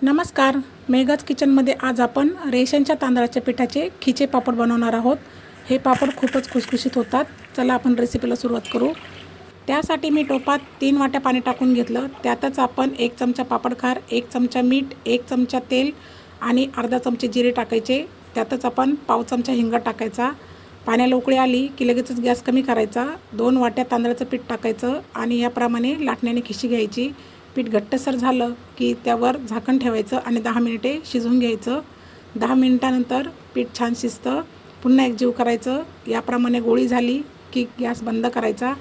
नमस्कार, मेघाज किचनमध्ये आज आपण रेशनच्या तांदळाच्या पिठाचे खिचे पापड बनवणार आहोत। हे पापड खूपच खुसखुशीत होतात। चला आपण रेसिपीला सुरुवात करू। त्यासाठी मी टोपात 3 वाट्या पाणी टाकून घेतलं। त्यातच आपण 1 चमचा पापड खार, 1 चमचा मीठ, 1 चमचा तेल आणि अर्धा चमचे जिरे टाकायचे। त्यातच आपण पाव चमचा हिंग टाकायचा। पाण्याला उकळी आली की लगेचच गॅस कमी करायचा। 2 वाट्या तांदळाचं पीठ टाकायचं आणि याप्रमाणे लाटण्याने खिशी घ्यायची। पीठ घट्टसर झालं की त्यावर झाकण ठेवायचं आणि 10 मिनिटे शिजवून घ्यायचं। 10 मिनिटानंतर पीठ छान शिजतं। पुन्हा एकजीव करायचं। याप्रमाणे गोळी झाली की गॅस बंद करायचा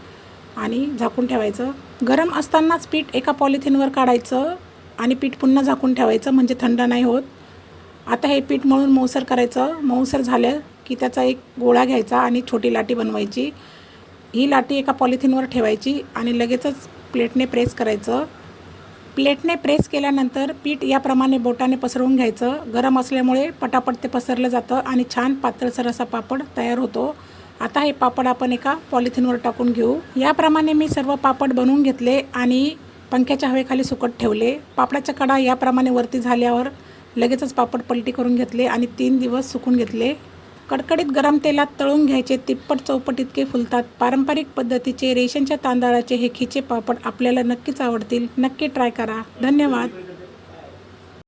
आणि झाकून ठेवायचं। गरम असतानाच पीठ एका पॉलिथिनवर काढायचं आणि पीठ पुन्हा झाकून ठेवायचं, म्हणजे थंड नाही होत। आता हे पीठ मळून मऊसर करायचं। मऊसर झालं की त्याचा एक गोळा घ्यायचा आणि छोटी लाटी बनवायची। ही लाटी एका पॉलिथिनवर ठेवायची आणि लगेचच प्लेटने प्रेस करायचं। प्लेटने प्रेस केल्यानंतर पीठ याप्रमाणे बोटाने पसरवून घ्यायचं। गरम असल्यामुळे पटापट ते पसरलं जातं आणि छान पातळसर असा पापड तयार होतो। आता हे पापड आपण एका पॉलिथिनवर टाकून घेऊ। याप्रमाणे मी सर्व पापड बनवून घेतले आणि पंख्याच्या हवेखाली सुकत ठेवले। पापडाच्या कडा याप्रमाणे वरती झाल्यावर लगेचच पापड पलटी करून घेतले आणि 3 दिवस सुकून घेतले। कडकडीत गरम तेलात तळून घ्यायचे। तिप्पट चौपट इतके फुलतात। पारंपरिक पद्धतीचे रेशनच्या तांदळाचे हे खिचे पापड आपल्याला नक्कीच आवडतील। नक्की ट्राय करा। धन्यवाद।